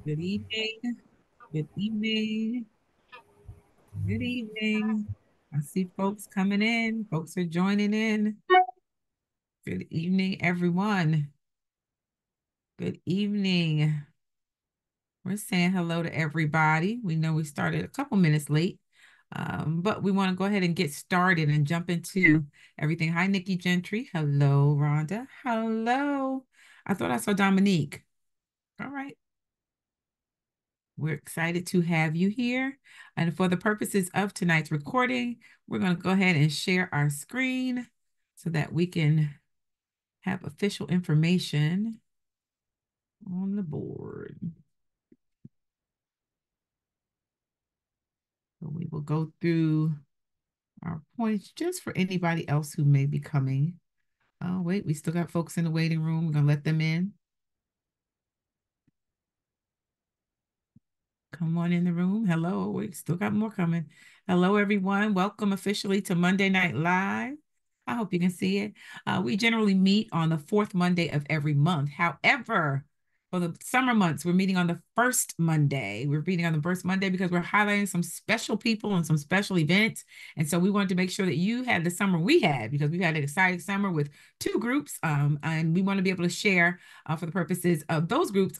Good evening. Good evening. Good evening. I see folks coming in. Folks are joining in. Good evening, everyone. Good evening. We're saying hello to everybody. We know we started a couple minutes late, but we want to go ahead and get started and jump into everything. Hi, Nikki Gentry. Hello, Rhonda. Hello. I thought I saw Dominique. All right. We're excited to have you here. And for the purposes of tonight's recording, we're going to go ahead and share our screen so that we can have official information on the board. So we will go through our points just for anybody else who may be coming. Oh, wait, we still got folks in the waiting room. We're going to let them in. Come on in the room. Hello. We still got more coming. Hello, everyone. Welcome officially to Monday Night Live. I hope you can see it. We generally meet on the fourth Monday of every month. However, for the summer months, we're meeting on the first Monday. We're meeting on the first Monday because we're highlighting some special people and some special events. And so we wanted to make sure that you had the summer we had because we've had an exciting summer with two groups. And we want to be able to share for the purposes of those groups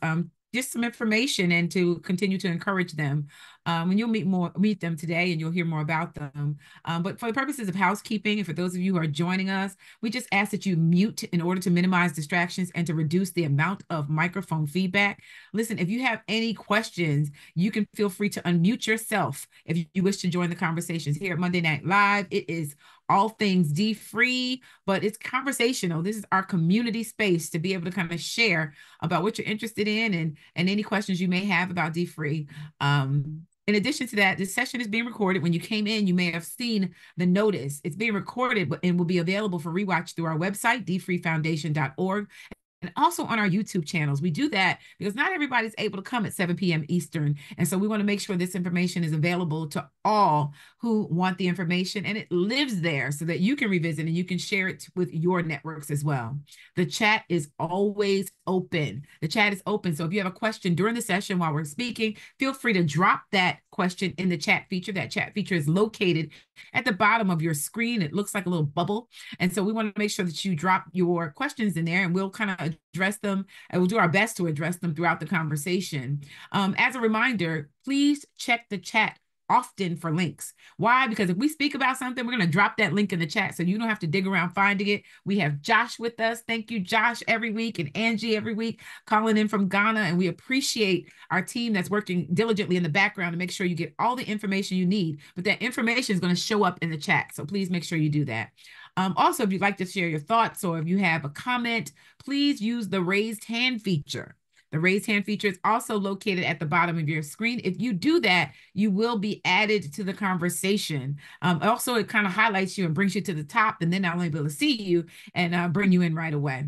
just some information and to continue to encourage them. And you'll meet them today and you'll hear more about them. But for the purposes of housekeeping, and for those of you who are joining us, we just ask that you mute in order to minimize distractions and to reduce the amount of microphone feedback. Listen, if you have any questions, you can feel free to unmute yourself if you wish to join the conversations here at Monday Night Live. It is all things D-free, but it's conversational. This is our community space to be able to kind of share about what you're interested in and any questions you may have about D-free. In addition to that, this session is being recorded. When you came in, you may have seen the notice. It's being recorded and will be available for rewatch through our website, dfreefoundation.org, and also on our YouTube channels. We do that because not everybody's able to come at 7 p.m. Eastern. And so we want to make sure this information is available to all who want the information, and it lives there so that you can revisit and you can share it with your networks as well. The chat is always open. The chat is open. So if you have a question during the session while we're speaking, feel free to drop that question in the chat feature. That chat feature is located at the bottom of your screen. It looks like a little bubble. And so we want to make sure that you drop your questions in there and we'll kind of address them, and we'll do our best to address them throughout the conversation. As a reminder, please check the chat often for links. Why? Because if we speak about something, we're going to drop that link in the chat so you don't have to dig around finding it. We have Josh with us. Thank you, Josh, every week, and Angie every week calling in from Ghana. And we appreciate our team that's working diligently in the background to make sure you get all the information you need. But that information is going to show up in the chat. So please make sure you do that. Also, if you'd like to share your thoughts or if you have a comment, please use the raised hand feature. The raised hand feature is also located at the bottom of your screen. If you do that, you will be added to the conversation. Also, it kind of highlights you and brings you to the top, and then I'll be able to see you and bring you in right away.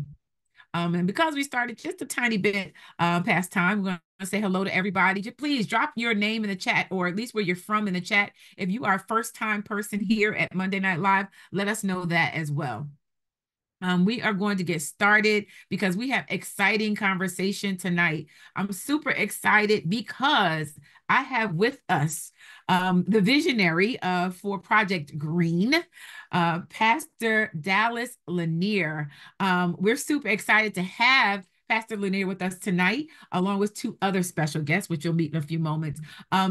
And because we started just a tiny bit past time, we're going to say hello to everybody. Just please drop your name in the chat, or at least where you're from in the chat. If you are a first-time person here at Monday Night Live, let us know that as well. We are going to get started because we have exciting conversation tonight. I'm super excited because I have with us the visionary for Project Green, Pastor Dallas Lanier. We're super excited to have Pastor Lanier with us tonight, along with two other special guests, which you'll meet in a few moments,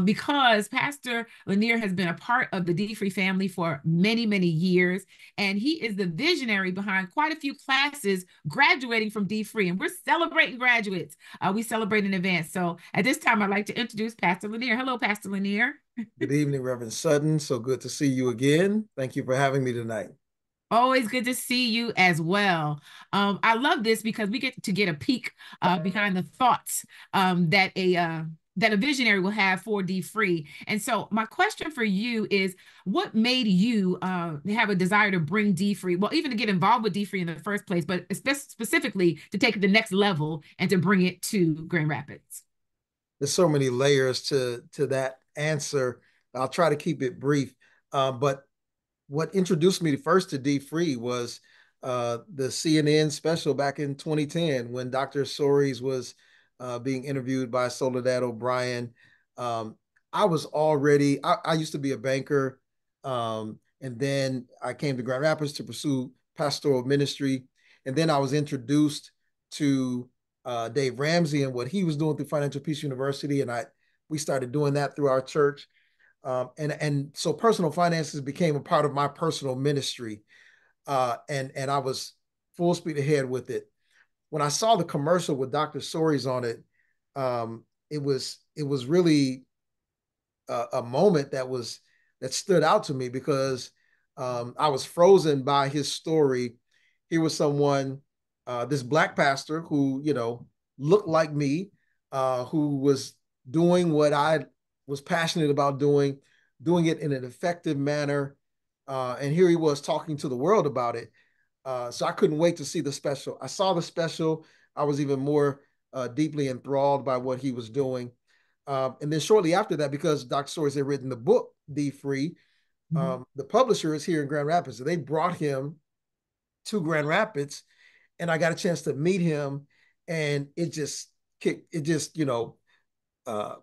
because Pastor Lanier has been a part of the D-Free family for many, many years, and he is the visionary behind quite a few classes graduating from D-Free, and we're celebrating graduates. We celebrate in advance. So at this time, I'd like to introduce Pastor Lanier. Hello, Pastor Lanier. Good evening, Reverend Sutton. So good to see you again. Thank you for having me tonight. Always good to see you as well. I love this because we get to get a peek behind the thoughts that a visionary will have for D-Free. And so my question for you is, what made you have a desire to bring D-Free, well, even to get involved with D-Free in the first place, but specifically to take it to the next level and to bring it to Grand Rapids? There's so many layers to that answer. I'll try to keep it brief. But what introduced me first to D-Free was the CNN special back in 2010 when Dr. Soares was being interviewed by Soledad O'Brien. Um, I used to be a banker. And then I came to Grand Rapids to pursue pastoral ministry. And then I was introduced to Dave Ramsey and what he was doing through Financial Peace University. And we started doing that through our church. And so personal finances became a part of my personal ministry. And I was full speed ahead with it. When I saw the commercial with Dr. Soaries on it, it was really a moment that stood out to me because I was frozen by his story. He was someone, this Black pastor who looked like me, who was doing what I was passionate about doing it in an effective manner, and here he was talking to the world about it. So I couldn't wait to see the special. I saw the special. I was even more deeply enthralled by what he was doing. And then shortly after that, because Dr. Soaries had written the book, D Free, the publisher is here in Grand Rapids. So they brought him to Grand Rapids, and I got a chance to meet him. And uh,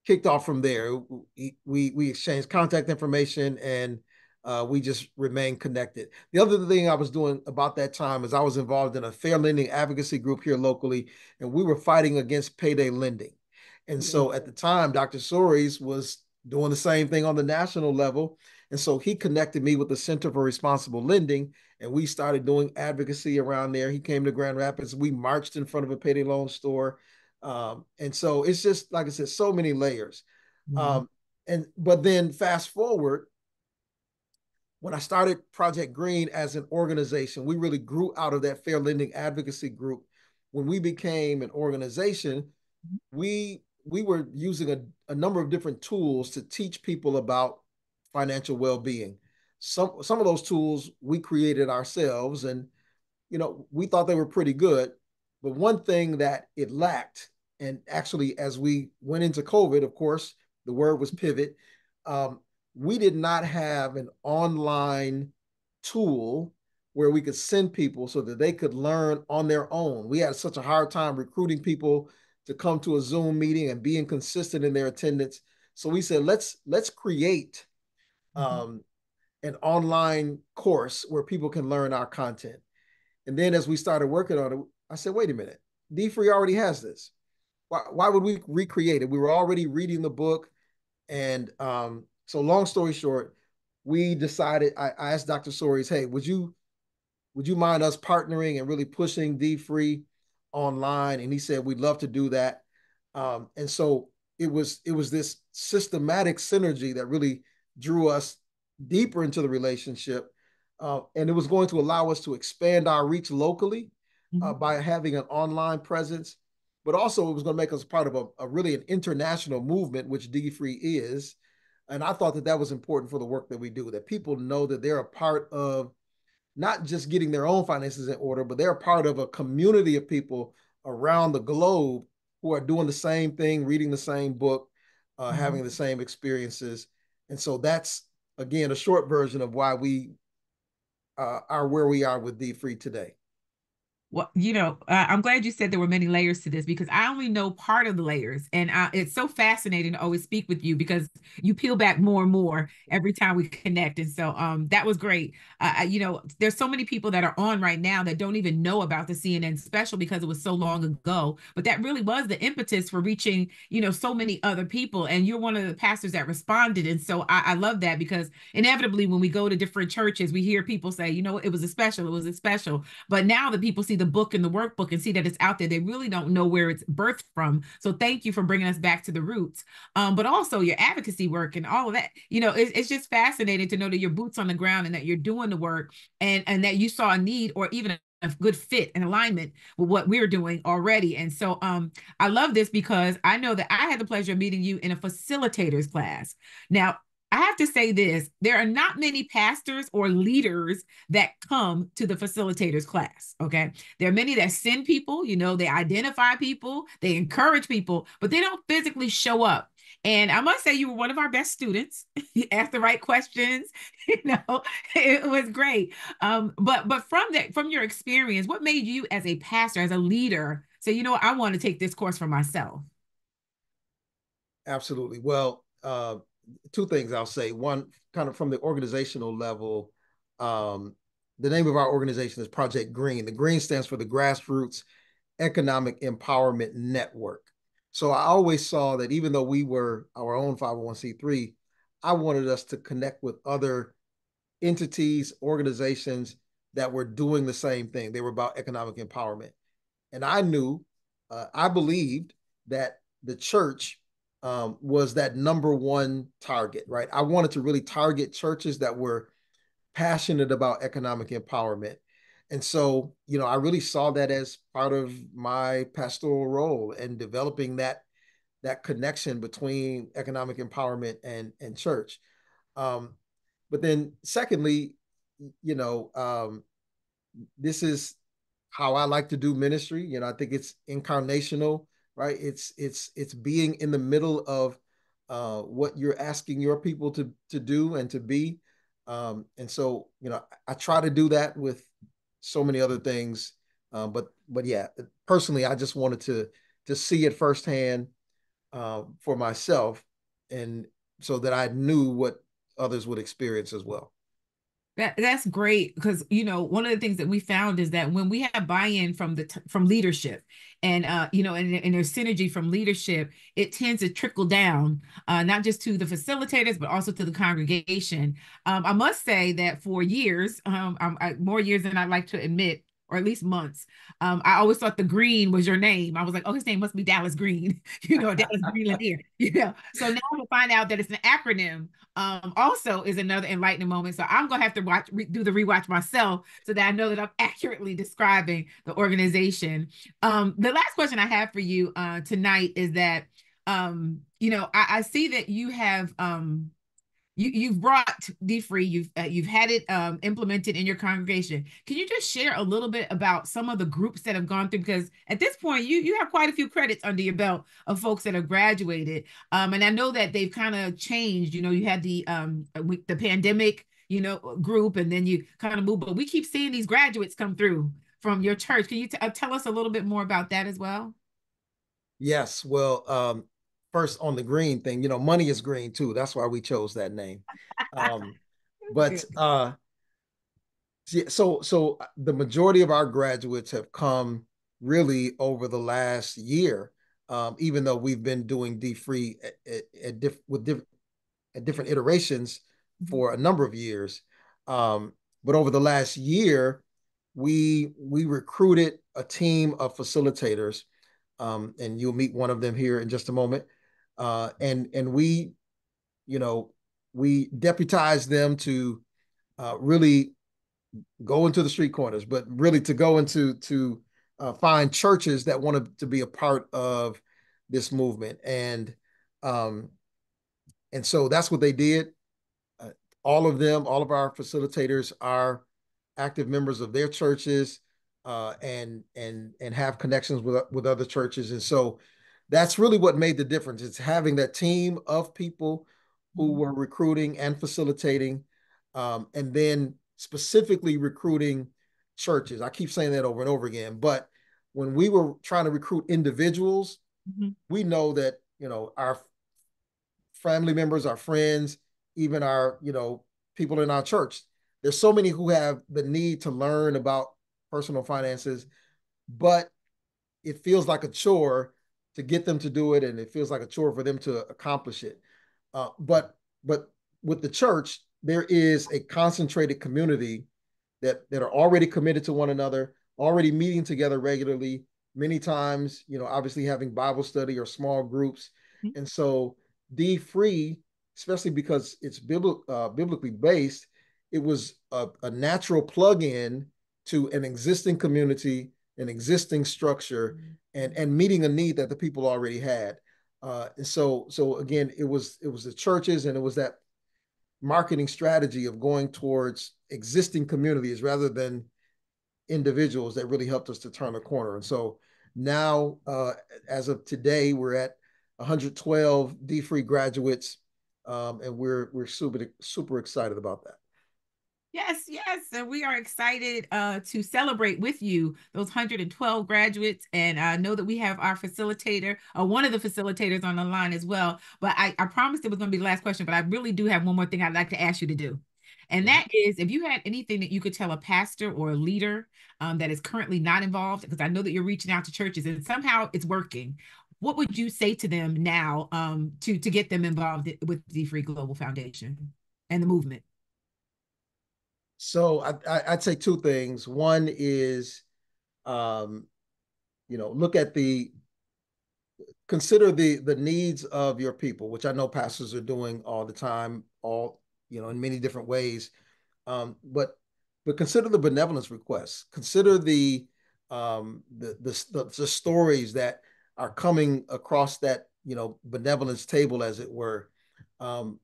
kicked off from there. We exchanged contact information, and we just remained connected. The other thing I was doing about that time is I was involved in a fair lending advocacy group here locally, and we were fighting against payday lending. And so at the time, Dr. Soaries was doing the same thing on the national level. And so he connected me with the Center for Responsible Lending, and we started doing advocacy around there. He came to Grand Rapids. We marched in front of a payday loan store. And so it's just, like I said, so many layers. Mm-hmm. But then fast forward, when I started Project Green as an organization, we really grew out of that fair lending advocacy group. When we became an organization, we were using a number of different tools to teach people about financial well-being. Some of those tools we created ourselves, and we thought they were pretty good. But one thing that it lacked, and actually, as we went into COVID, of course, the word was pivot. Um, we did not have an online tool where we could send people so that they could learn on their own. We had such a hard time recruiting people to come to a Zoom meeting and being consistent in their attendance. So we said, let's create um, an online course where people can learn our content. And then as we started working on it, I said, wait a minute, D-Free already has this. Why would we recreate it? We were already reading the book. And so long story short, we decided, I asked Dr. Soaries, hey, would you mind us partnering and really pushing D-Free online? And he said, we'd love to do that. And so it was this systematic synergy that really drew us deeper into the relationship. And it was going to allow us to expand our reach locally Mm-hmm. by having an online presence, but also it was going to make us part of a really an international movement, which D-Free is. And I thought that was important for the work that we do, that people know that they're a part of not just getting their own finances in order, but they're a part of a community of people around the globe who are doing the same thing, reading the same book, Mm-hmm. having the same experiences. And so that's, again, a short version of why we are where we are with D-Free today. Well, I'm glad you said there were many layers to this because I only know part of the layers. And it's so fascinating to always speak with you because you peel back more and more every time we connect. And so that was great. There's so many people that are on right now that don't even know about the CNN special because it was so long ago. But that really was the impetus for reaching, so many other people. And you're one of the pastors that responded. And so I love that because inevitably when we go to different churches, we hear people say, it was a special, it was a special. But now that people see the book and the workbook and see that it's out there, they really don't know where it's birthed from. So thank you for bringing us back to the roots. But also your advocacy work and all of that. It's just fascinating to know that you're boots on the ground and that you're doing the work and that you saw a need or even a good fit and alignment with what we're doing already. And so I love this because I know that I had the pleasure of meeting you in a facilitators class. Now, I have to say this, there are not many pastors or leaders that come to the facilitators class. Okay. There are many that send people, they identify people, they encourage people, but they don't physically show up. And I must say, you were one of our best students. You asked the right questions. It was great. But from your experience, what made you as a pastor, as a leader, say, you know, I want to take this course for myself? Absolutely. Well, two things I'll say. One, kind of from the organizational level, um, the name of our organization is Project Green. The Green stands for the Grassroots Economic Empowerment Network. So I always saw that even though we were our own 501c3, I wanted us to connect with other entities, organizations that were doing the same thing. They were about economic empowerment. And I knew, I believed that the church was that number one target, right? I wanted to really target churches that were passionate about economic empowerment. And so, I really saw that as part of my pastoral role in developing that connection between economic empowerment and church. Um, but then secondly, you know, this is how I like to do ministry. I think it's incarnational, right? It's being in the middle of what you're asking your people to do and to be. And so, I try to do that with so many other things. But yeah, personally, I just wanted to see it firsthand for myself, and so that I knew what others would experience as well. That's great because one of the things that we found is that when we have buy-in from from leadership and and there's synergy from leadership, it tends to trickle down not just to the facilitators but also to the congregation. I must say that for years, more years than I'd like to admit, or at least months, I always thought the Green was your name. I was like, oh, his name must be Dallas Green, Dallas Green Lanier, So now we find out that it's an acronym also is another enlightening moment. So I'm gonna have to do the rewatch myself so that I know that I'm accurately describing the organization. The last question I have for you tonight is that I see that you have you've brought D-Free, you've had it implemented in your congregation. Can you just share a little bit about some of the groups that have gone through? Because at this point, you have quite a few credits under your belt of folks that have graduated, and I know that they've kind of changed. You had the pandemic, group, and then you kind of moved. But we keep seeing these graduates come through from your church. Can you tell us a little bit more about that as well? Yes. Well, first on the green thing, money is green too. That's why we chose that name. Um, but so the majority of our graduates have come really over the last year, even though we've been doing D-Free at different iterations for a number of years. But over the last year, we recruited a team of facilitators, and you'll meet one of them here in just a moment. And you know, we deputized them to really go into the street corners, but really to go into to find churches that wanted to be a part of this movement. Um, and so that's what they did. Uh, all of them, all of our facilitators are active members of their churches, and have connections with other churches. And so that's really what made the difference. It's having that team of people who were recruiting and facilitating, and then specifically recruiting churches. I keep saying that over and over again, but when we were trying to recruit individuals, Mm-hmm. we know that our family members, our friends, even our, people in our church. There's so many who have the need to learn about personal finances, but it feels like a chore to get them to do it, and it feels like a chore for them to accomplish it. But with the church, there is a concentrated community that are already committed to one another, already meeting together regularly, many times, obviously having Bible study or small groups. And so D-Free, especially because it's biblically based, it was a natural plug-in to an existing community, an existing structure, and meeting a need that the people already had. And so again, it was the churches, and it was that marketing strategy of going towards existing communities rather than individuals that really helped us to turn a corner. And so now, as of today, we're at 112 D-Free graduates, and we're super excited about that. Yes, yes. And we are excited to celebrate with you those 112 graduates. And I know that we have our facilitator, one of the facilitators on the line as well. But I promised it was going to be the last question, but I really do have one more thing I'd like to ask you to do. And that is if you had anything that you could tell a pastor or a leader that is currently not involved, because I know that you're reaching out to churches and somehow it's working. What would you say to them now to get them involved with the Free Global Foundation and the movement? So I'd say two things. One is, um, look at consider the needs of your people, which I know pastors are doing all the time, in many different ways. But consider the benevolence requests. Consider the stories that are coming across that benevolence table, as it were. Um,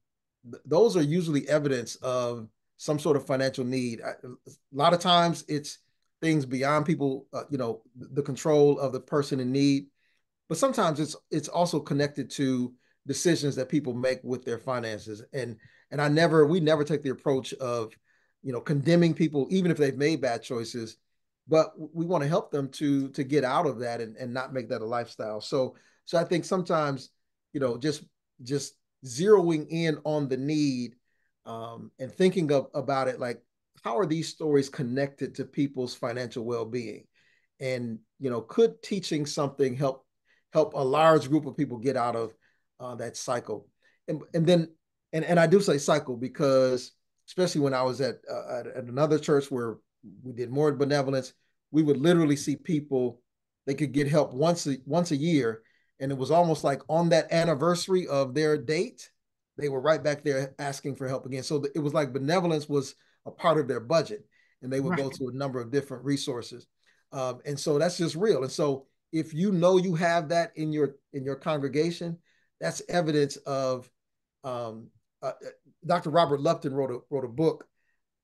those are usually evidence of some sort of financial need. A lot of times, it's things beyond people, the control of the person in need, but sometimes it's also connected to decisions that people make with their finances. And we never take the approach of condemning people even if they've made bad choices, but we want to help them to get out of that and not make that a lifestyle. So I think sometimes just zeroing in on the need, and thinking about it like, how are these stories connected to people's financial well-being, and could teaching something help a large group of people get out of that cycle. And I do say cycle because, especially when I was at another church where we did more benevolence, we would literally see people, they could get help once a year, and it was almost like on that anniversary of their date, they were right back there asking for help again. So it was like benevolence was a part of their budget, and they would go Right. to a number of different resources. And so that's just real. And so if you know you have that in your congregation, that's evidence of, um, uh, Dr. Robert Lupton wrote a book,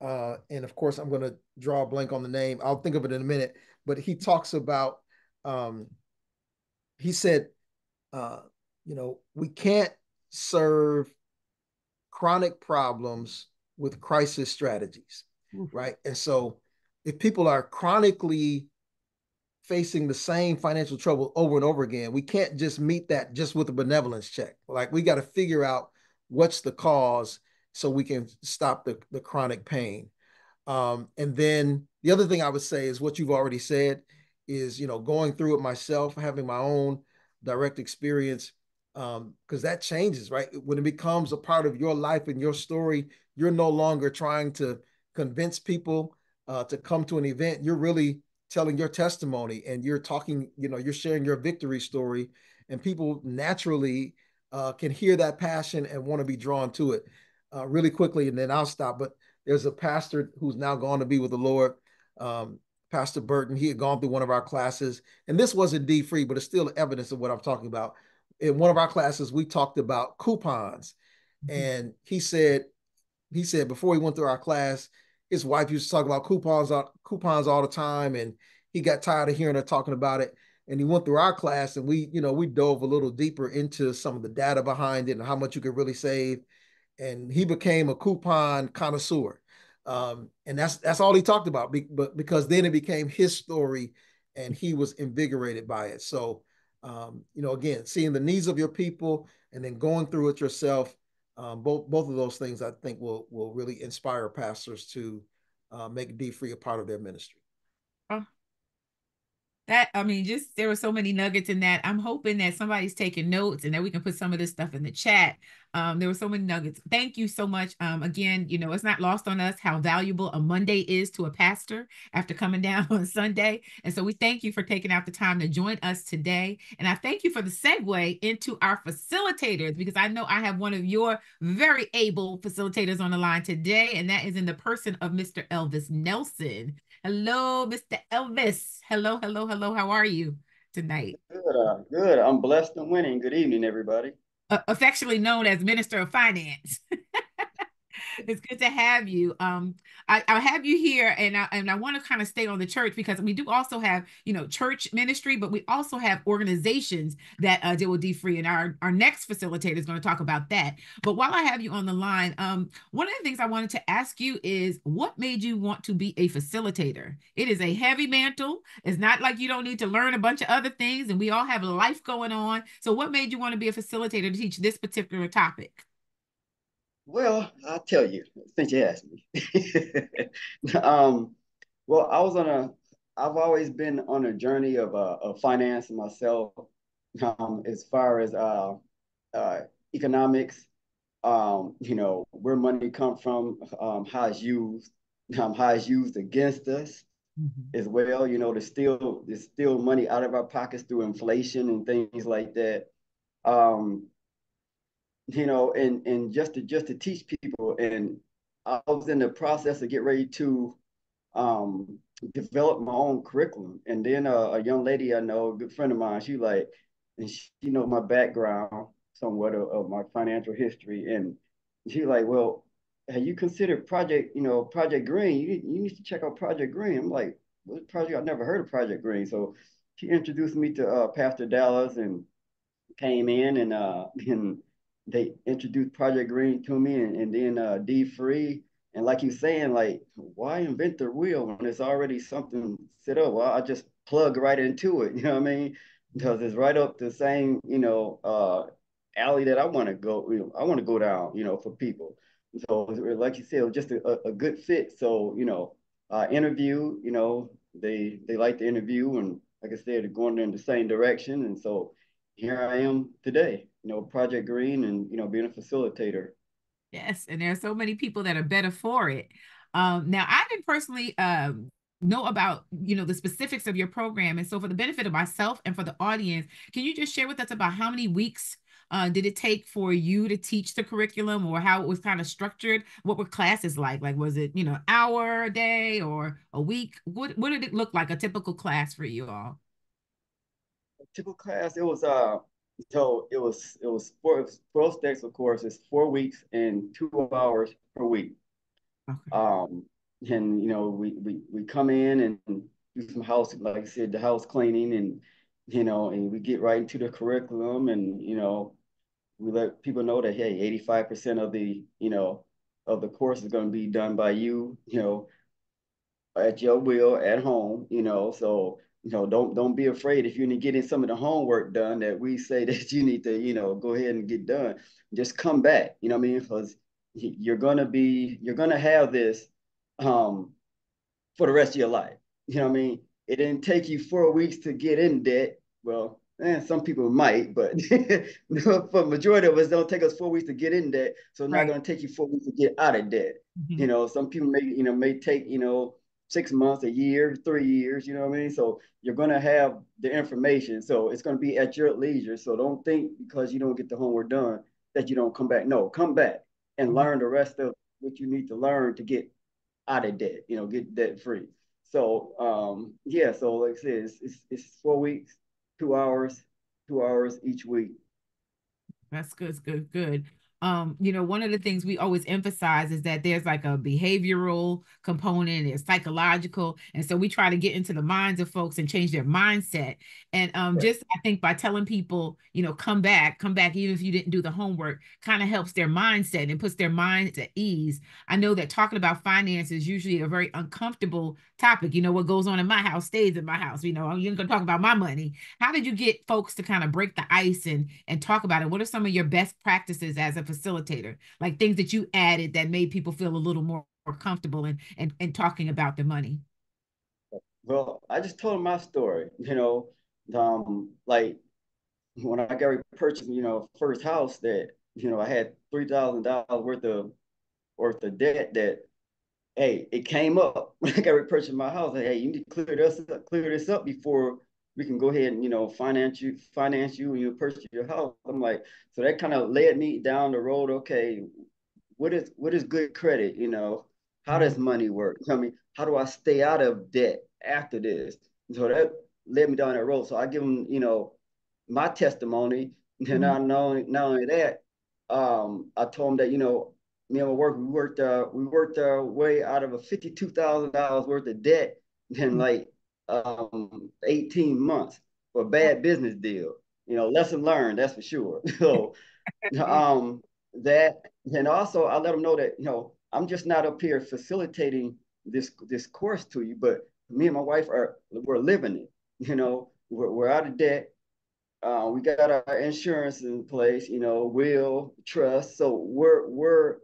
and of course I'm going to draw a blank on the name. I'll think of it in a minute. But he talks about, um, he said, uh, we can't serve chronic problems with crisis strategies, Oof. right? And so if people are chronically facing the same financial trouble over and over again, we can't just meet that just with a benevolence check. Like, we got to figure out what's the cause so we can stop the chronic pain. And then the other thing I would say is what you've already said is, going through it myself, having my own direct experience, because that changes, right? When it becomes a part of your life and your story, you're no longer trying to convince people to come to an event. You're really telling your testimony, and you're talking, you're sharing your victory story, and people naturally can hear that passion and want to be drawn to it. Really quickly, and then I'll stop. But there's a pastor who's now gone to be with the Lord, um, Pastor Burton. He had gone through one of our classes, and this wasn't D free, but it's still evidence of what I'm talking about. In one of our classes, we talked about coupons, and he said before he went through our class, his wife used to talk about coupons all the time, and he got tired of hearing her talking about it. And he went through our class, and we dove a little deeper into some of the data behind it and how much you could really save, and he became a coupon connoisseur. And that's all he talked about, but because then it became his story, and he was invigorated by it. So, again, seeing the needs of your people and then going through it yourself, both of those things I think will really inspire pastors to make D Free a part of their ministry. Oh, that, I mean, just there were so many nuggets in that. I'm hoping that somebody's taking notes and that we can put some of this stuff in the chat. There were so many nuggets. Thank you so much. Again, it's not lost on us how valuable a Monday is to a pastor after coming down on Sunday. And so we thank you for taking out the time to join us today. And I thank you for the segue into our facilitators, because I know I have one of your very able facilitators on the line today, and that is in the person of Mr. Elvis Nelson. Hello, Mr. Elvis. Hello, hello, hello. How are you tonight? Good, good. I'm blessed and winning. Good evening, everybody. Affectionately known as Minister of Finance. It's good to have you. I have you here, and I want to kind of stay on the church because we do also have, church ministry, but we also have organizations that deal with D-Free, and our next facilitator is going to talk about that. But while I have you on the line, one of the things I wanted to ask you is what made you want to be a facilitator? It is a heavy mantle. It's not like you don't need to learn a bunch of other things, and we all have a life going on. So what made you want to be a facilitator to teach this particular topic? Well, I'll tell you, since you asked me. um, well, I've always been on a journey of finance myself, as far as uh, economics, where money come from, how it's used against us Mhm. as well. To steal money out of our pockets through inflation and things like that. Um, and just to teach people. And I was in the process of get ready to develop my own curriculum. And then a young lady I know, a good friend of mine, and she knows my background somewhat of my financial history. And she like, well, have you considered Project Green? You need to check out Project Green. I'm like, what project? I've never heard of Project Green. So she introduced me to Pastor Dallas and came in and they introduced Project Green to me and then D-Free. And like you saying, like, why invent the wheel when it's already something set up? Well, I just plug right into it, you know what I mean? Because it's right up the same, alley that I want to go, I want to go down, for people. So like you said, it was just a good fit. So, interview, they like the interview and like I said, they're going in the same direction. And so here I am today, Project Green and, being a facilitator. Yes, and there are so many people that are better for it. Now, I didn't personally know about the specifics of your program, and so for the benefit of myself and for the audience, can you just share with us about how many weeks did it take for you to teach the curriculum, or how it was kind of structured? What were classes like? Like, was it hour a day or a week? What did it look like a typical class for you all? Typical class, it was 12 steps, of course. It's 4 weeks and 2 hours per week. Okay. Um, and we come in and do some house, like I said, the house cleaning, and we get right into the curriculum, and we let people know that hey, 85% of the course is going to be done by you, at your will at home, so don't be afraid if you're getting some of the homework done that we say that you need to, go ahead and get done. Just come back, you know what I mean? Because you're gonna have this um for the rest of your life. You know what I mean? It didn't take you 4 weeks to get in debt. Well, some people might, but for the majority of us, don't take us 4 weeks to get in debt. So it's not Right. going to take you 4 weeks to get out of debt. Mhm. Some people may take 6 months, a year, 3 years. You know what I mean? So you're going to have the information. So it's going to be at your leisure. So don't think because you don't get the homework done that you don't come back. No, come back and Mhm. learn the rest of what you need to learn to get out of debt, get debt free. So yeah, so like I said, it's 4 weeks, 2 hours, 2 hours each week. That's good, good, good. One of the things we always emphasize is that there's like a behavioral component, there's psychological, and so we try to get into the minds of folks and change their mindset. And Right. just I think by telling people, come back, even if you didn't do the homework, kind of helps their mindset and puts their minds at ease. I know that talking about finance is usually a very uncomfortable topic. What goes on in my house stays in my house. You ain't gonna talk about my money. How did you get folks to kind of break the ice and talk about it? What are some of your best practices as a facilitator? Like things that you added that made people feel a little more comfortable in talking about the money? Well, I just told them my story, like when I got purchased, first house that, I had $3,000 worth of debt that, hey, it came up when I got repurchased my house. Like, hey, you need to clear this up before we can go ahead and finance you and you purchase your house. I'm like, so that kind of led me down the road. Okay, what is good credit? How Mhm. does money work? I mean, how do I stay out of debt after this? So that led me down that road. So I give them, my testimony. And Mhm. not only that, I told them that, me and my work, we worked our way out of a $52,000 worth of debt in like 18 months for a bad business deal. You know, lesson learned, that's for sure. So that, and also I let them know that, you know, I'm just not up here facilitating this course to you, but me and my wife we're living it. You know, we're out of debt. We got our insurance in place, you know, will, trust. So we're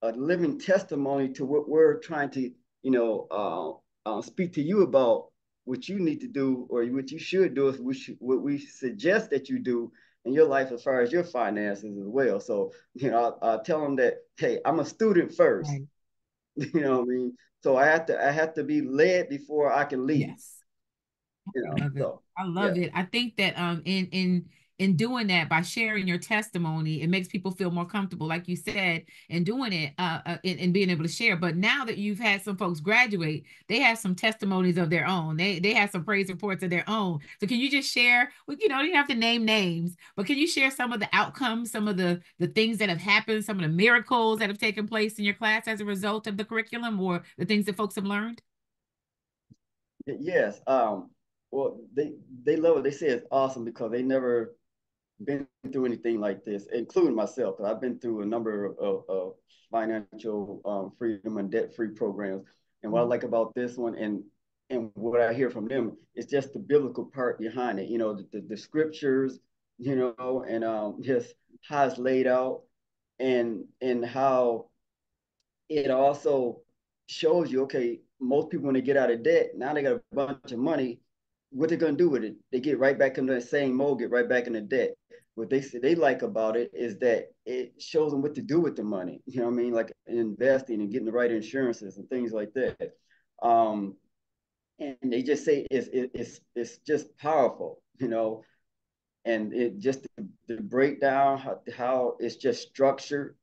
a living testimony to what we're trying to, you know, speak to you about. What you need to do, or what you should do, is what we suggest that you do in your life as far as your finances as well. So, you know, I tell them that, hey, I'm a student first. Right. You know what I mean? So I have to be led before I can lead. Yes. You I know, love it. so I yeah. love it. I think that in doing that, by sharing your testimony, it makes people feel more comfortable, like you said, and doing it and being able to share. But now that you've had some folks graduate, they have some testimonies of their own. They have some praise reports of their own. So can you just share? Well, you know, you don't have to name names, but can you share some of the outcomes, some of the things that have happened, some of the miracles that have taken place in your class as a result of the curriculum, or the things that folks have learned? Yes. Well, they love it. They say it's awesome because they never been through anything like this, including myself. I've been through a number of financial freedom and debt-free programs. And what I like about this one, and what I hear from them, is just the biblical part behind it. You know, the scriptures, you know, and just how it's laid out, and how it also shows you, okay, most people when they get out of debt, now they got a bunch of money. What they're gonna do with it? They get right back into the same mode, get right back into debt. What they say they like about it is that it shows them what to do with the money. You know what I mean? Like investing and getting the right insurances and things like that. Um, and they just say it's just powerful, you know, and it just the breakdown how it's just structured,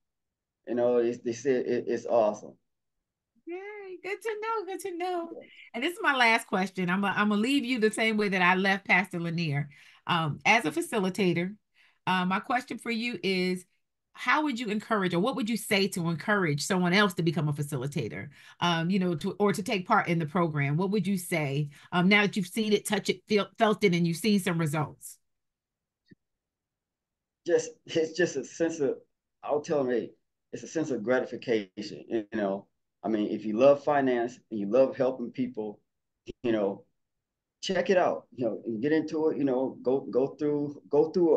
you know, they say it's awesome. Yay, good to know. Good to know. And this is my last question. I'm gonna leave you the same way that I left Pastor Lanier. As a facilitator, my question for you is, how would you encourage, or what would you say to encourage someone else to become a facilitator? You know, or to take part in the program. What would you say? Now that you've seen it, touch it, felt it, and you've seen some results. Just it's just a sense of, I'll tell them, hey, it's a sense of gratification. You know, I mean, if you love finance and you love helping people, you know, check it out. You know, and get into it. You know, go through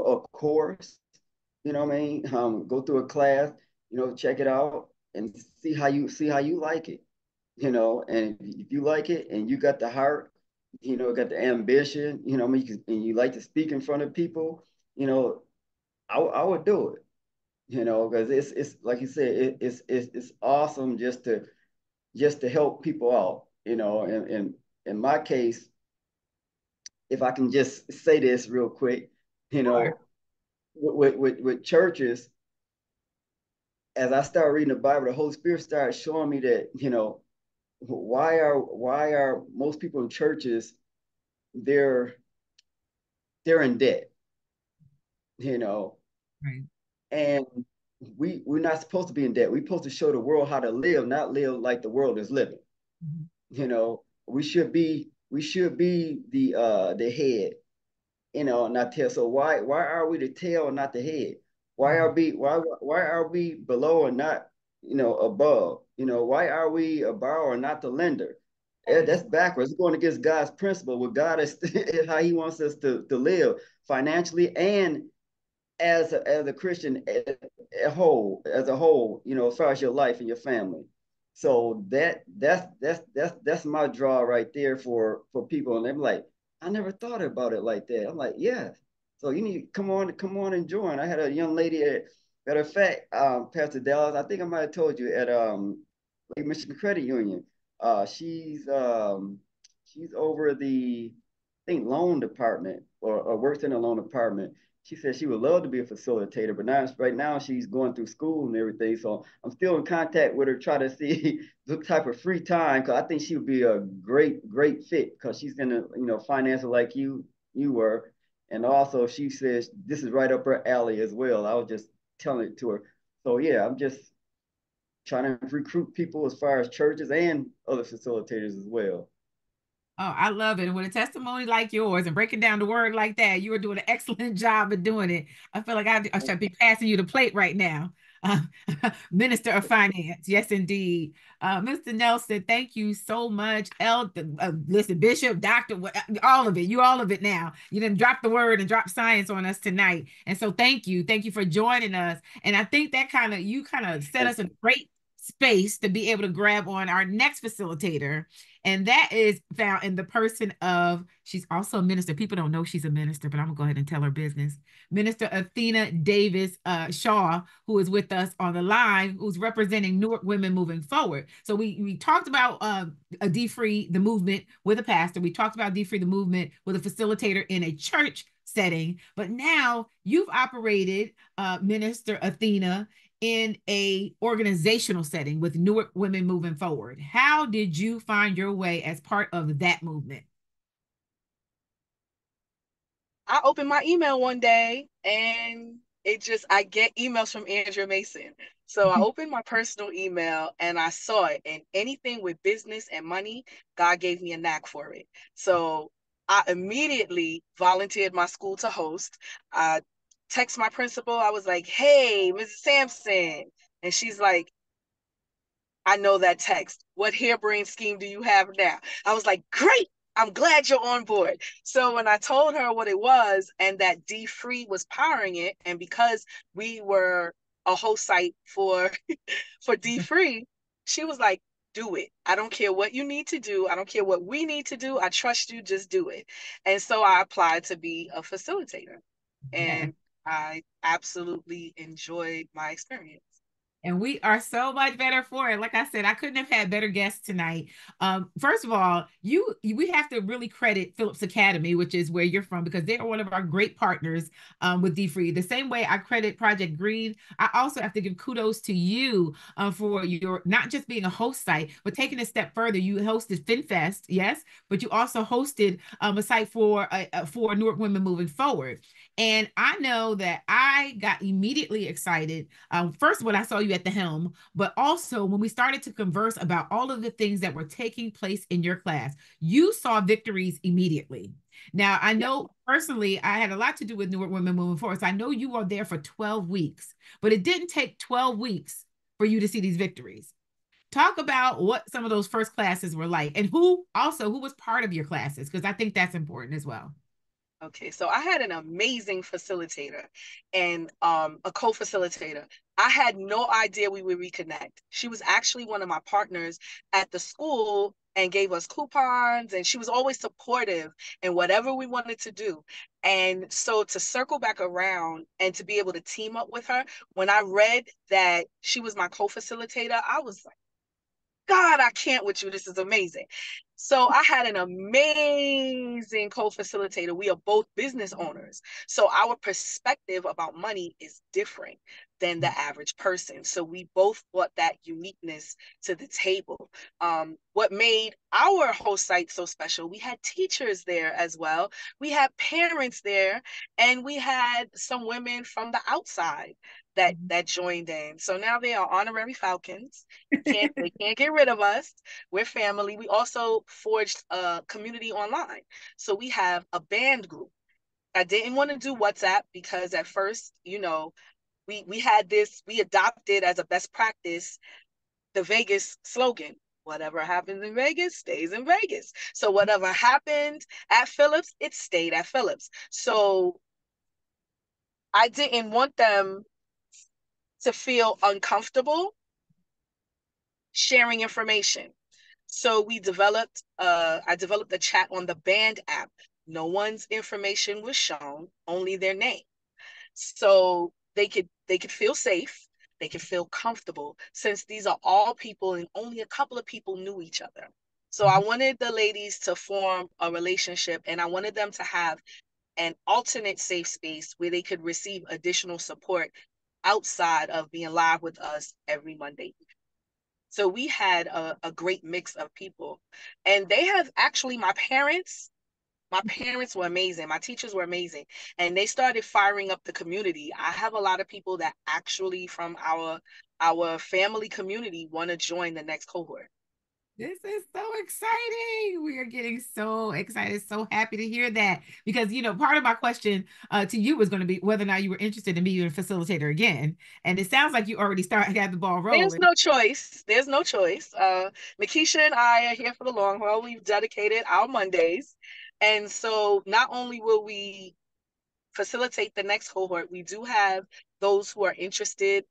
a course. You know what I mean? Go through a class. You know, check it out and see how you like it. You know, and if you like it and you got the heart, you know, got the ambition, you know, I mean, and you like to speak in front of people, you know, I would do it, you know, because it's like you said, it's awesome just to help people out, you know. And in my case, if I can just say this real quick, you Sure. know, with churches, as I started reading the Bible, the Holy Spirit started showing me that, you know, why are most people in churches, they're they're in debt, you know, Right. and we're not supposed to be in debt. We're supposed to show the world how to live, not live like the world is living. Mhm. You know, we should be the head, you know, not tail. So why are we the tail and not the head? Right. Why are we below and not, you know, above? You know, why are we a borrower and not the lender? Yes. That's backwards. It's going against God's principle. What God is how He wants us to live financially, and as a Christian as a whole, you know, as far as your life and your family. So that's my draw right there for people, and they're like, I never thought about it like that. I'm like, yeah. So you need to come on and join. I had a young lady at, matter of fact, Pastor Dallas, I think I might have told you at Lake Michigan Credit Union. She's over the, I think, loan department, or works in the loan department. She said she would love to be a facilitator, but now right now she's going through school and everything. So I'm still in contact with her, try to see the type of free time, because I think she would be a great fit, because she's in the, you know, finance like you were. And also she says this is right up her alley as well. I was just telling it to her. So yeah, I'm just trying to recruit people as far as churches and other facilitators as well. Oh, I love it. And with a testimony like yours and breaking down the word like that, you are doing an excellent job of doing it. I feel like I should be passing you the plate right now. Uh, Minister of Finance. Yes, indeed. Mr. Nelson, thank you so much. Listen, Bishop, Doctor, all of it. You all of it now. You didn't drop the word and drop science on us tonight. And so thank you. Thank you for joining us. And I think that you kind of set us a great space to be able to grab on our next facilitator. And that is found in the person of, she's also a minister. People don't know she's a minister, but I'm gonna go ahead and tell her business. Minister Athena Davis Shaw, who is with us on the line, who's representing Newark Women Moving Forward. So we talked about a D-Free, the movement with a pastor. We talked about D-Free, the movement with a facilitator in a church setting. But now you've operated, Minister Athena, in a organizational setting with Newark Women Moving Forward. How did you find your way as part of that movement? I opened my email one day and I get emails from Andrea Mason. So I opened my personal email and I saw it, and anything with business and money, God gave me a knack for it. So I immediately volunteered my school to host. I text my principal. I was like, "Hey, Mrs. Sampson." And she's like, "I know that text. What harebrained scheme do you have now?" I was like, "Great. I'm glad you're on board." So when I told her what it was and that D-Free was powering it, and because we were a host site for D-Free, she was like, "Do it. I don't care what you need to do. I don't care what we need to do. I trust you. Just do it." And so I applied to be a facilitator, and I absolutely enjoyed my experience. And we are so much better for it. Like I said, I couldn't have had better guests tonight. First of all, we have to really credit Phillips Academy, which is where you're from, because they are one of our great partners with D-Free. The same way I credit Project Green, I also have to give kudos to you for your not just being a host site, but taking a step further. You hosted FinFest, yes, but you also hosted a site for Newark Women Moving Forward. And I know that I got immediately excited. First, when I saw you at the helm, but also when we started to converse about all of the things that were taking place in your class, you saw victories immediately. Now, I know personally, I had a lot to do with Newark Women Moving Forward. So I know you were there for 12 weeks, but it didn't take 12 weeks for you to see these victories. Talk about what some of those first classes were like, and who was part of your classes, because I think that's important as well. Okay, so I had an amazing facilitator and a co-facilitator. I had no idea we would reconnect. She was actually one of my partners at the school and gave us coupons, and she was always supportive in whatever we wanted to do. And so to circle back around and to be able to team up with her, when I read that she was my co-facilitator, I was like, "God, I can't with you. This is amazing." So I had an amazing co-facilitator. We are both business owners. So our perspective about money is different than the average person. So we both brought that uniqueness to the table. What made our host site so special, we had teachers there as well. We had parents there, and we had some women from the outside that joined in. So now they are honorary Falcons. They can't get rid of us. We're family. We also forged a community online. So we have a band group. I didn't want to do WhatsApp because at first, we had this, we adopted as a best practice the Vegas slogan. Whatever happens in Vegas stays in Vegas. So whatever happened at Phillips, it stayed at Phillips. So I didn't want them to feel uncomfortable sharing information. So I developed a chat on the band app. No one's information was shown, only their name. So they could feel safe, they could feel comfortable, since these are all people and only a couple of people knew each other. So I wanted the ladies to form a relationship, and I wanted them to have an alternate safe space where they could receive additional support outside of being live with us every Monday. So we had a great mix of people. And they have actually, my parents My parents were amazing. My teachers were amazing. And they started firing up the community. I have a lot of people that actually from our family community want to join the next cohort. This is so exciting. We are getting so excited, so happy to hear that. Because, part of my question to you was going to be whether or not you were interested in being a facilitator again. And it sounds like you already got the ball rolling. There's no choice. There's no choice. Nikisha and I are here for the long haul. We've dedicated our Mondays. And so not only will we facilitate the next cohort, we do have those who are interested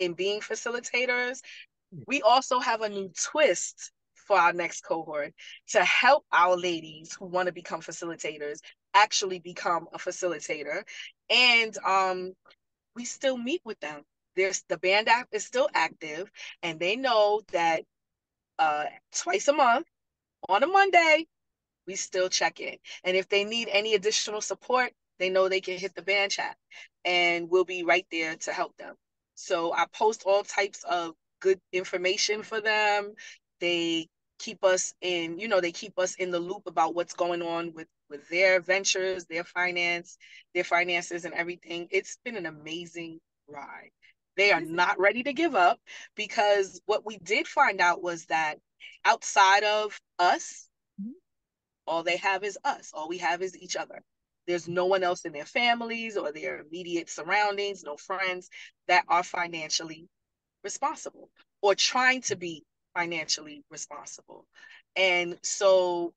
in being facilitators. We also have a new twist for our next cohort to help our ladies who want to become facilitators actually become a facilitator. And we still meet with them. The band app is still active, and they know that twice a month on a Monday, we still check in. And if they need any additional support, they know they can hit the band chat and we'll be right there to help them. So I post all types of good information for them. They keep us in, they keep us in the loop about what's going on with their ventures, their finances and everything. It's been an amazing ride. They are not ready to give up, because what we did find out was that outside of us, all they have is us. All we have is each other. There's no one else in their families or their immediate surroundings, no friends that are financially responsible or trying to be financially responsible. And so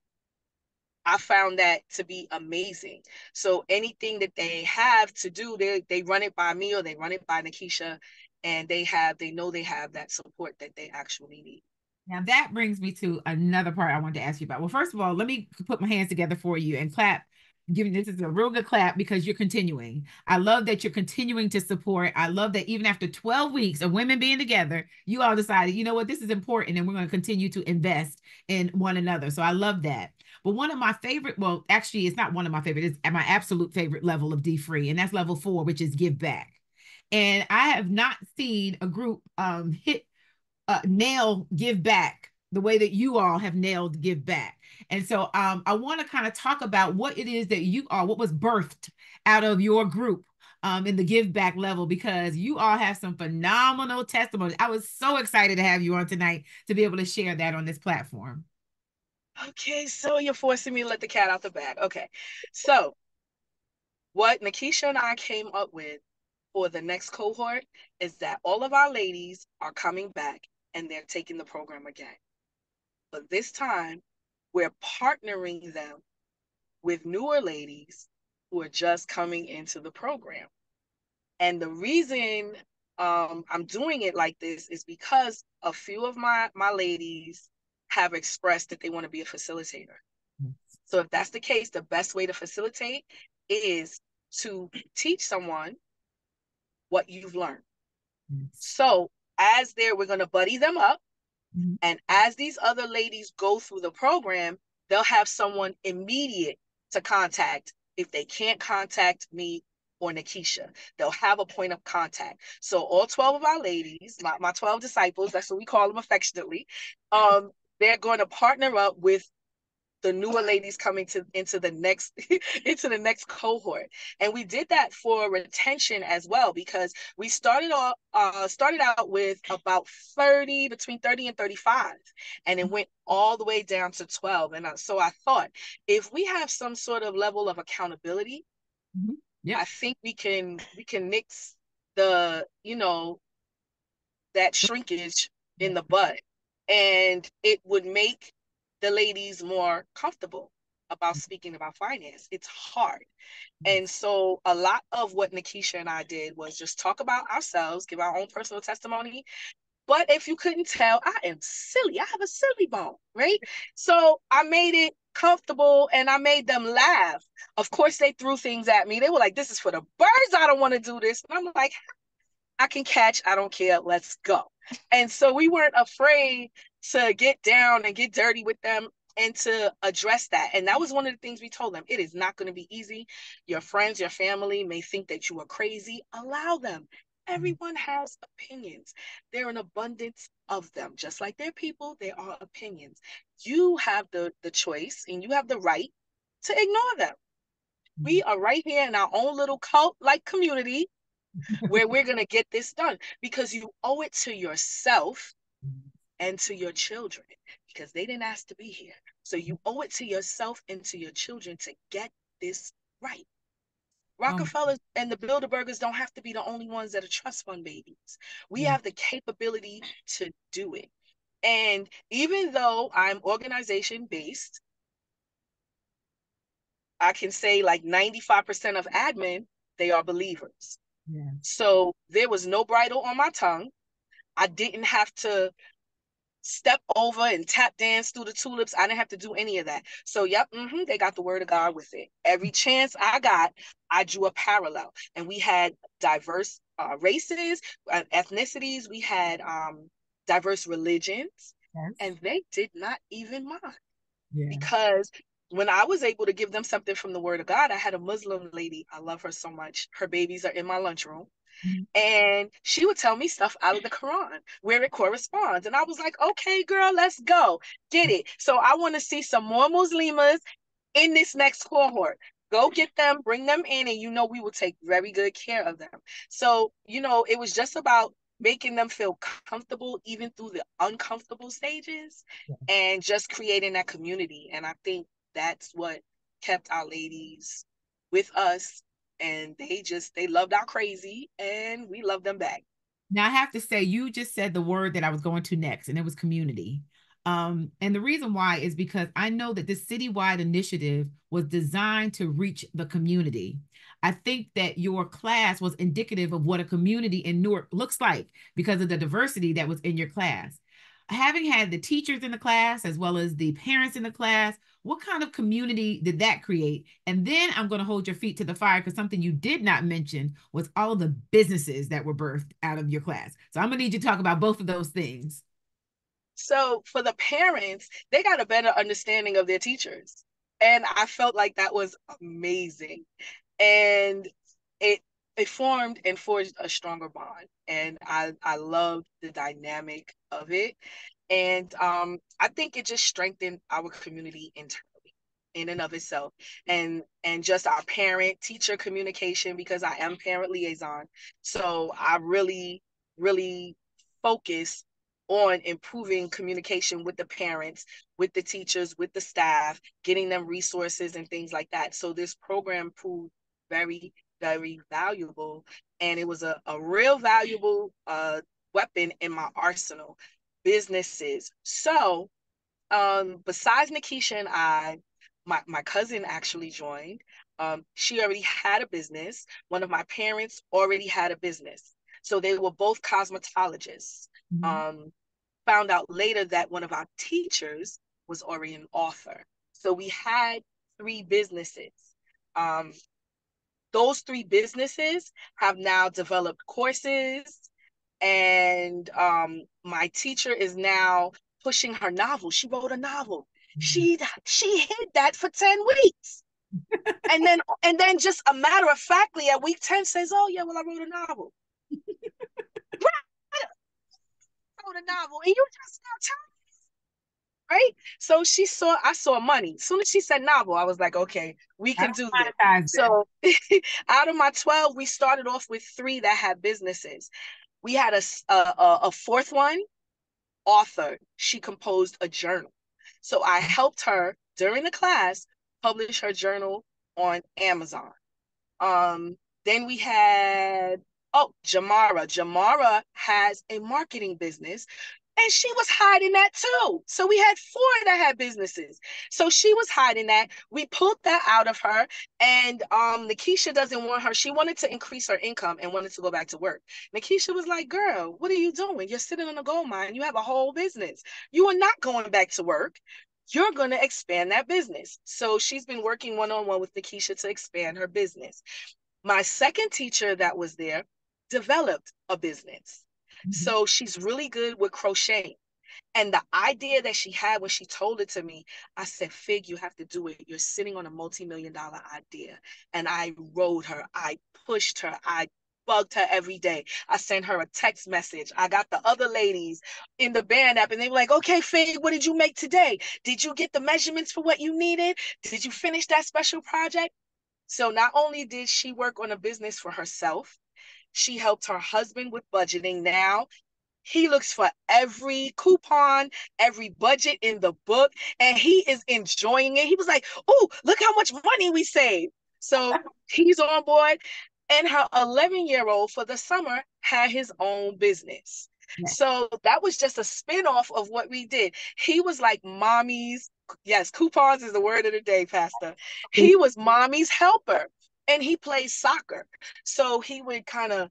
I found that to be amazing. So anything that they have to do, they run it by me or they run it by Nikisha, and they know they have that support that they actually need. Now that brings me to another part I wanted to ask you about. Well, first of all, let me put my hands together for you and clap. This is a real good clap because you're continuing. I love that you're continuing to support. I love that even after 12 weeks of women being together, you all decided, you know what, this is important and we're going to continue to invest in one another. So I love that. But one of my favorite, well, actually, it's not one of my favorite, it's my absolute favorite level of D-Free, and that's level 4, which is give back. And I have not seen a group nail give back the way that you all have nailed give back. And so I want to kind of talk about what it is that what was birthed out of your group in the give back level, because you all have some phenomenal testimonies. I was so excited to have you on tonight to be able to share that on this platform. Okay, so you're forcing me to let the cat out the bag. Okay, so what Nikisha and I came up with for the next cohort is that all of our ladies are coming back and they're taking the program again. But this time, we're partnering them with newer ladies who are just coming into the program. And the reason I'm doing it like this is because a few of my ladies have expressed that they want to be a facilitator. So if that's the case, the best way to facilitate is to teach someone what you've learned. So we're going to buddy them up. And as these other ladies go through the program, they'll have someone immediate to contact. If they can't contact me or Nikisha, they'll have a point of contact. So all 12 of our ladies, my 12 disciples, that's what we call them affectionately, they're going to partner up with the newer ladies coming into the next cohort. And we did that for retention as well, because we started out with about between 30 and 35, and it went all the way down to 12. And so I thought, if we have some sort of level of accountability, I think we can nix the, that shrinkage in the bud, and it would make the ladies more comfortable about speaking about finance. It's hard. And so a lot of what Nikisha and I did was just talk about ourselves, give our own personal testimony. But if you couldn't tell, I am silly. I have a silly bone, right? So I made it comfortable and I made them laugh. Of course, they threw things at me. They were like, this is for the birds. I don't want to do this. And I'm like, I can catch. I don't care. Let's go. And so we weren't afraid to get down and get dirty with them and to address that. And that was one of the things we told them. It is not going to be easy. Your friends, your family may think that you are crazy. Allow them. Everyone has opinions. There are an abundance of them. Just like they're people, there are opinions. You have the choice and you have the right to ignore them. We are right here in our own little cult-like community where we're going to get this done, because you owe it to yourself and to your children, because they didn't ask to be here. So you owe it to yourself and to your children to get this right. Rockefeller and the Bilderbergers don't have to be the only ones that are trust fund babies. We have the capability to do it. And even though I'm organization based, I can say like 95% of admin, they are believers. Yeah. So there was no bridle on my tongue. I didn't have to step over and tap dance through the tulips. I didn't have to do any of that. So, yep, they got the word of God with it. Every chance I got, I drew a parallel. And we had diverse races, ethnicities. We had diverse religions. Yes. And they did not even mind. Yeah. Because when I was able to give them something from the word of God, I had a Muslim lady. I love her so much. Her babies are in my lunchroom. And she would tell me stuff out of the Quran where it corresponds. And I was like, okay, girl, let's go. Get it. So I want to see some more Muslimas in this next cohort. Go get them, bring them in, and we will take very good care of them. So, it was just about making them feel comfortable even through the uncomfortable stages, and just creating that community. And I think that's what kept our ladies with us. And they loved our crazy, and we loved them back. Now I have to say, you just said the word that I was going to next, and it was community. And the reason why is because I know that this citywide initiative was designed to reach the community. I think that your class was indicative of what a community in Newark looks like because of the diversity that was in your class. Having had the teachers in the class as well as the parents in the class, what kind of community did that create? And then I'm going to hold your feet to the fire, because something you did not mention was all of the businesses that were birthed out of your class. So I'm going to need you to talk about both of those things. So for the parents, they got a better understanding of their teachers. And I felt like that was amazing. And it formed and forged a stronger bond. And I loved the dynamic of it. And I think it just strengthened our community internally in and of itself, and just our parent teacher communication, because I am parent liaison. So I really, really focus on improving communication with the parents, with the teachers, with the staff, getting them resources and things like that. So this program proved very, very valuable. And it was a real valuable weapon in my arsenal. Businesses. So besides Nikisha and I, my cousin actually joined. She already had a business. One of my parents already had a business. So they were both cosmetologists. Found out later that one of our teachers was already an author. So we had 3 businesses. Those 3 businesses have now developed courses, and my teacher is now pushing her novel. She wrote a novel. She hid that for 10 weeks. and then just a matter of factly at week 10 says, oh yeah, well, I wrote a novel. I wrote a novel, and you just now telling me, right? So I saw money. As soon as she said novel, I was like, okay, we can do this. So out of my 12, we started off with 3 that had businesses. We had a 4th one, author. She composed a journal. So I helped her during the class publish her journal on Amazon. Then we had, Jamara. Jamara has a marketing business, and she was hiding that too. So we had 4 that had businesses. So she was hiding that. We pulled that out of her. And Nikisha doesn't want her. She wanted to increase her income and wanted to go back to work. Nikisha was like, girl, what are you doing? You're sitting on a gold mine. You have a whole business. You are not going back to work. You're going to expand that business. So she's been working one-on-one with Nikisha to expand her business. My second teacher that was there developed a business. So she's really good with crocheting. And the idea that she had when she told it to me, I said, Fig, you have to do it. You're sitting on a multi-million-dollar idea. And I rode her. I pushed her. I bugged her every day. I sent her a text message. I got the other ladies in the band app and they were like, okay, Faye, what did you make today? Did you get the measurements for what you needed? Did you finish that special project? So not only did she work on a business for herself, she helped her husband with budgeting. Now he looks for every coupon, every budget in the book, and he is enjoying it. He was like, oh, look how much money we saved. So he's on board. And her 11-year-old for the summer had his own business. Yes. So that was just a spin-off of what we did. He was like mommy's, yes, coupons is the word of the day, Pastor. He was mommy's helper and he plays soccer. So he would kind of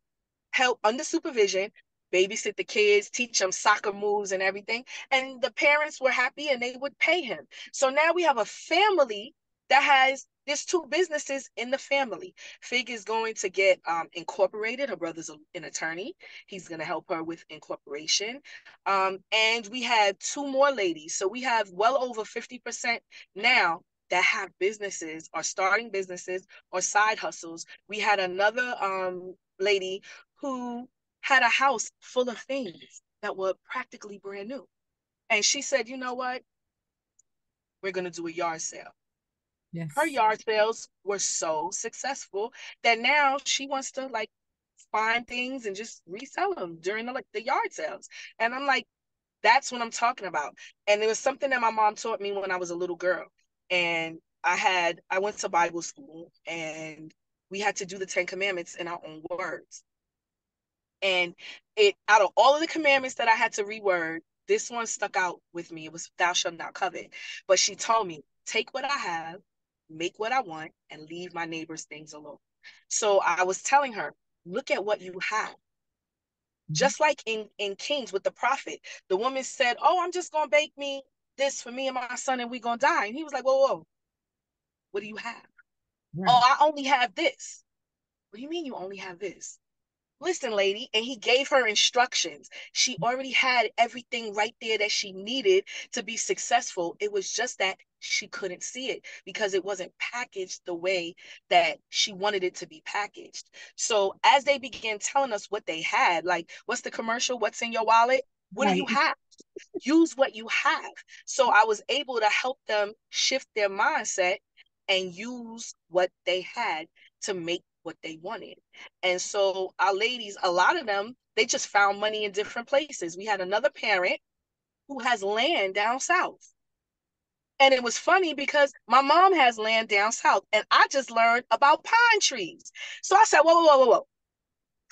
help under supervision, babysit the kids, teach them soccer moves and everything. And the parents were happy and they would pay him. So now we have a family that has there's two businesses in the family. Fig is going to get incorporated. Her brother's an attorney. He's going to help her with incorporation. And we had two more ladies. So we have well over 50% now that have businesses or starting businesses or side hustles. We had another lady who had a house full of things that were practically brand new. And she said, you know what? We're going to do a yard sale. Yes. Her yard sales were so successful that now she wants to like find things and just resell them during the yard sales. And I'm like, that's what I'm talking about. And it was something that my mom taught me when I was a little girl. And I went to Bible school and we had to do the 10 Commandments in our own words. And out of all of the commandments that I had to reword, this one stuck out with me. It was thou shalt not covet. But she told me, take what I have, make what I want, and leave my neighbor's things alone. So I was telling her, look at what you have. Just like in Kings with the prophet, the woman said, oh, I'm just going to bake me this for me and my son and we're going to die. And he was like, whoa, what do you have? Right. Oh, I only have this. What do you mean you only have this? Listen, lady, and he gave her instructions. She already had everything right there that she needed to be successful. It was just that she couldn't see it because it wasn't packaged the way that she wanted it to be packaged. So as they began telling us what they had, like, what's the commercial? What's in your wallet? What do you have? Use what you have. So I was able to help them shift their mindset and use what they had to make what they wanted. And so our ladies, a lot of them, they just found money in different places. We had another parent who has land down south. And it was funny because my mom has land down south and I just learned about pine trees. So I said, whoa.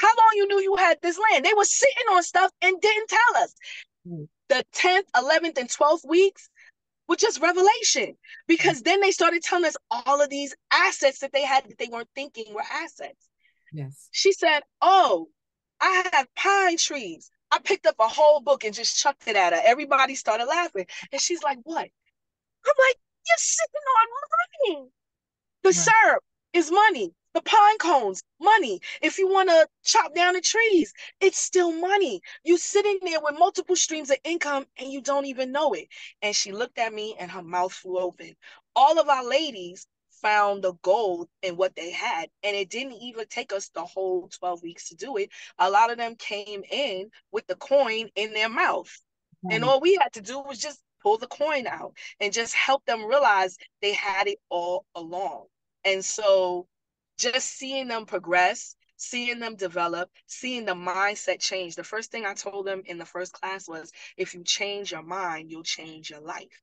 How long you knew you had this land? They were sitting on stuff and didn't tell us. The 10th, 11th, and 12th weeks were just revelation because then they started telling us all of these assets that they had that they weren't thinking were assets. Yes. She said, oh, I have pine trees. I picked up a whole book and just chucked it at her. Everybody started laughing. And she's like, what? I'm like, you're sitting on money. The syrup is money. The pine cones, money. If you want to chop down the trees, it's still money. You sitting there with multiple streams of income and you don't even know it. And she looked at me and her mouth flew open. All of our ladies found the gold in what they had. And it didn't even take us the whole 12 weeks to do it. A lot of them came in with the coin in their mouth. And all we had to do was just pull the coin out and just help them realize they had it all along. And so just seeing them progress, seeing them develop, seeing the mindset change. The first thing I told them in the first class was, if you change your mind, you'll change your life.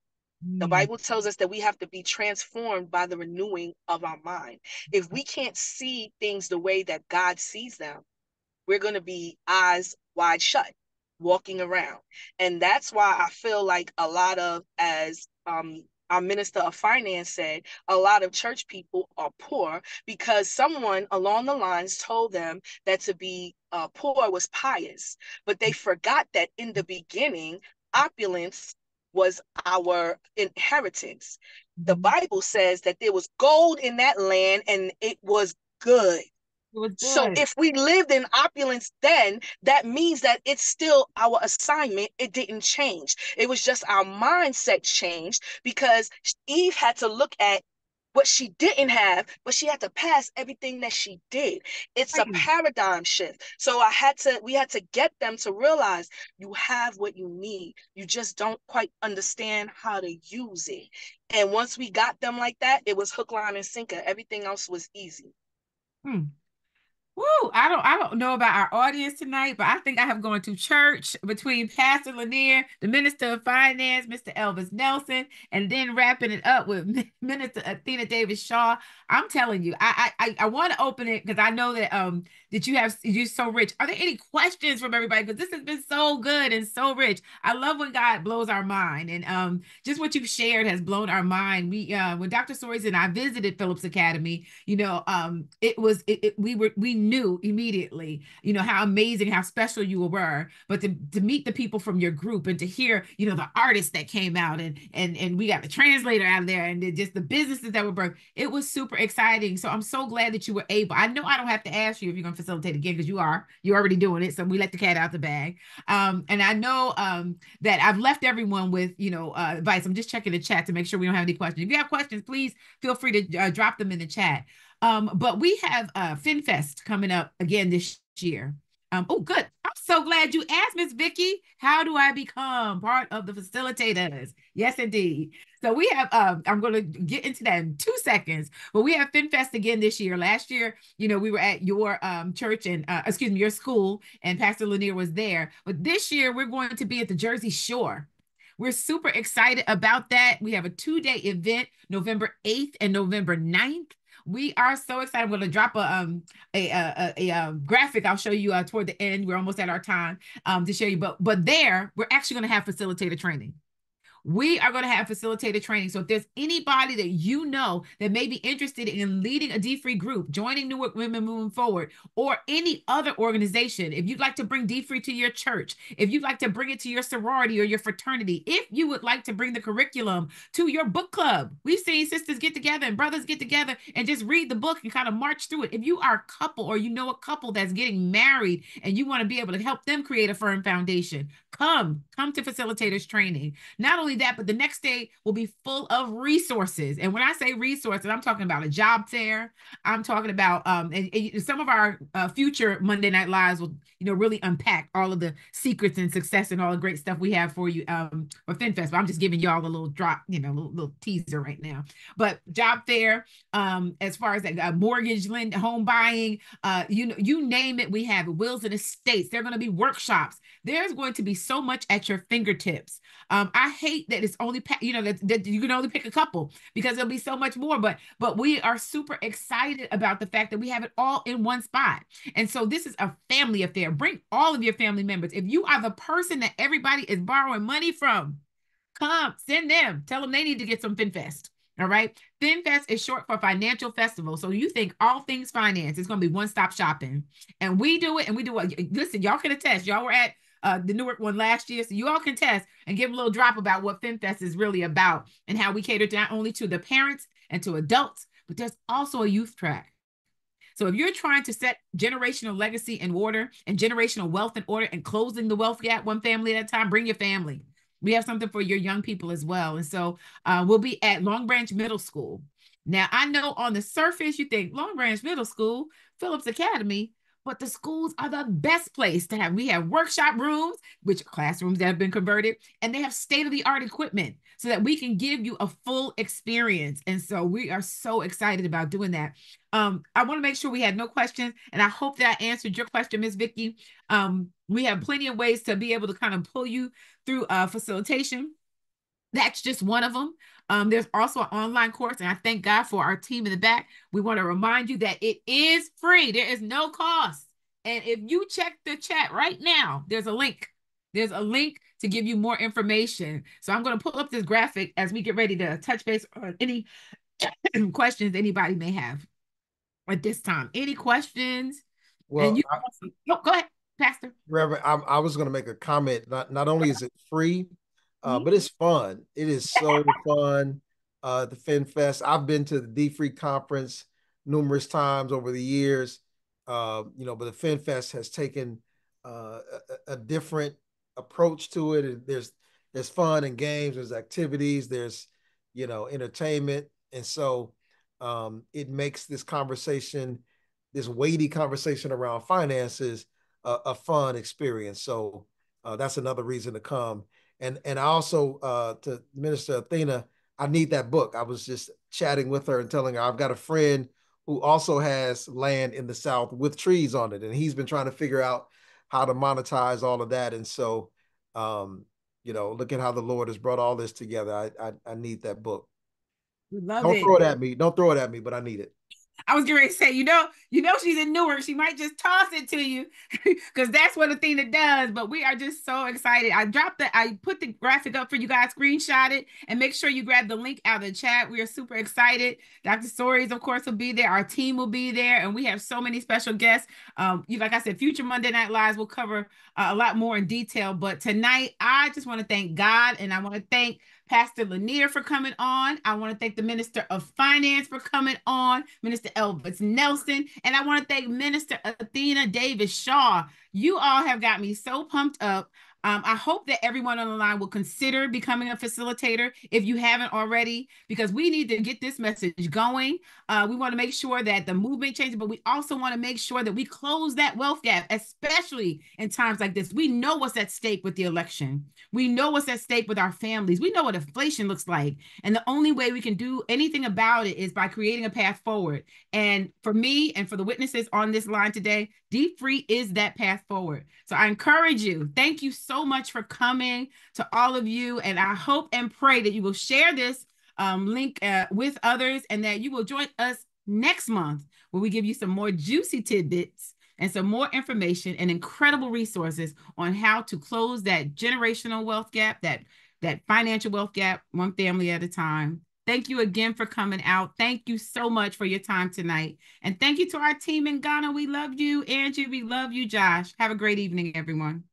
The Bible tells us that we have to be transformed by the renewing of our mind. If we can't see things the way that God sees them, we're going to be eyes wide shut, walking around. And that's why I feel like a lot of, as our minister of finance said, a lot of church people are poor because someone along the lines told them that to be poor was pious. But they forgot that in the beginning, opulence was our inheritance. The Bible says that there was gold in that land and it was good. So if we lived in opulence then, that means that it's still our assignment. It didn't change. It was just our mindset changed because Eve had to look at what she didn't have, but she had to pass everything that she did. It's a paradigm shift. So we had to get them to realize you have what you need. You just don't quite understand how to use it. And once we got them like that, it was hook, line, and sinker. Everything else was easy. Woo, I don't know about our audience tonight, but I think I have gone to church between Pastor Lanier, the Minister of Finance, Mr. Elvis Nelson, and then wrapping it up with Minister Athena Davis Shaw. I'm telling you, I want to open it because I know that you're so rich. Are there any questions from everybody? Because this has been so good and so rich. I love when God blows our mind, and just what you've shared has blown our mind. We when Dr. Soares and I visited Phillips Academy, we knew immediately, how amazing, how special you were. But to meet the people from your group and to hear, the artists that came out and we got the translator out of there and just the businesses that were birthed, it was super exciting. So I'm so glad that you were able. I know I don't have to ask you if you're going to facilitate again because you're already doing it. So we let the cat out the bag. And I know that I've left everyone with, advice. I'm just checking the chat to make sure we don't have any questions. If you have questions, please feel free to drop them in the chat. But we have FinFest coming up again this year. Oh, good. I'm so glad you asked, Miss Vicky. How do I become part of the facilitators? Yes, indeed. So we have, I'm going to get into that in 2 seconds, but we have FinFest again this year. Last year, we were at your church and, your school, and Pastor Lanier was there. But this year, we're going to be at the Jersey Shore. We're super excited about that. We have a 2-day event, November 8th and November 9th. We are so excited. I'm going to drop a graphic I'll show you toward the end. We're almost at our time to show you. But there, we're actually going to have facilitator training. We are going to have facilitator training. So if there's anybody that that may be interested in leading a D-Free group, joining Newark Women Moving Forward, or any other organization, if you'd like to bring D-Free to your church, if you'd like to bring it to your sorority or your fraternity, if you would like to bring the curriculum to your book club, we've seen sisters get together and brothers get together and just read the book and kind of march through it. If you are a couple or a couple that's getting married and you want to be able to help them create a firm foundation, come to facilitators training. Not only that, but the next day will be full of resources. And when I say resources, I'm talking about a job fair. I'm talking about and some of our future Monday Night Lives will really unpack all of the secrets and success and all the great stuff we have for you for FinFest. But I'm just giving y'all a little drop, little teaser right now. But job fair, as far as that mortgage, home buying, you name it, we have it. Wills and estates. There are going to be workshops. There's going to be so much at your fingertips. I hate that it's only that you can only pick a couple because there'll be so much more. But we are super excited about the fact that we have it all in one spot. And so this is a family affair. Bring all of your family members. If you are the person that everybody is borrowing money from, come, send them. Tell them they need to get some FinFest. All right. FinFest is short for Financial Festival. So you think all things finance is going to be one-stop shopping. And we do it. And we do it. Listen, y'all can attest. Y'all were at the Newark one last year. So you all can test and give a little drop about what FinFest is really about and how we cater to not only to the parents and to adults, but there's also a youth track. So if you're trying to set generational legacy in order and generational wealth in order and closing the wealth gap one family at a time, bring your family. We have something for your young people as well. And so we'll be at Long Branch Middle School. Now, I know on the surface, you think Long Branch Middle School, Phillips Academy, but the schools are the best place to have. We have workshop rooms, which are classrooms that have been converted, and they have state-of-the-art equipment so that we can give you a full experience. And so we are so excited about doing that. I want to make sure we had no questions, and I hope that I answered your question, Ms. Vicky. We have plenty of ways to be able to kind of pull you through facilitation. That's just one of them. There's also an online course, and I thank God for our team in the back. We want to remind you that it is free. There is no cost. And if you check the chat right now, there's a link. There's a link to give you more information. So I'm going to pull up this graphic as we get ready to touch base on any questions anybody may have at this time. Any questions? Well, go ahead, Pastor. Reverend, I was going to make a comment. Not only is it free, but it's fun. It is so fun. The FinFest. I've been to the D-Free conference numerous times over the years. But the FinFest has taken a different approach to it. There's fun and games. There's activities. There's entertainment, and so it makes this conversation, this weighty conversation around finances, a fun experience. So that's another reason to come. And I also, to Minister Athena, I need that book. I was just chatting with her and telling her I've got a friend who also has land in the South with trees on it, and he's been trying to figure out how to monetize all of that. And so, look at how the Lord has brought all this together. I need that book. Love Don't it. throw it at me. Don't throw it at me, but I need it. I was getting ready to say, she's in Newark. She might just toss it to you because that's what Athena does. But we are just so excited. I put the graphic up for you guys, screenshot it, and make sure you grab the link out of the chat. We are super excited. Dr. Soaries, of course, will be there. Our team will be there, and we have so many special guests. Like I said, future Monday Night Lives will cover a lot more in detail. But tonight, I just want to thank God, and I want to thank Pastor Lanier for coming on. I want to thank the Minister of Finance for coming on, Minister Elvis Nelson, and I want to thank Minister Athena Davis Shaw. You all have got me so pumped up. I hope that everyone on the line will consider becoming a facilitator if you haven't already, because we need to get this message going. We want to make sure that the movement changes, but we also want to make sure that we close that wealth gap, especially in times like this. We know what's at stake with the election. We know what's at stake with our families. We know what inflation looks like. And the only way we can do anything about it is by creating a path forward. And for me and for the witnesses on this line today, Deep Free is that path forward. So I encourage you. Thank you so much for coming, to all of you. And I hope and pray that you will share this link with others, and that you will join us next month where we give you some more juicy tidbits and some more information and incredible resources on how to close that generational wealth gap, that financial wealth gap, one family at a time. Thank you again for coming out. Thank you so much for your time tonight. And thank you to our team in Ghana. We love you, Angie. We love you, Josh. Have a great evening, everyone.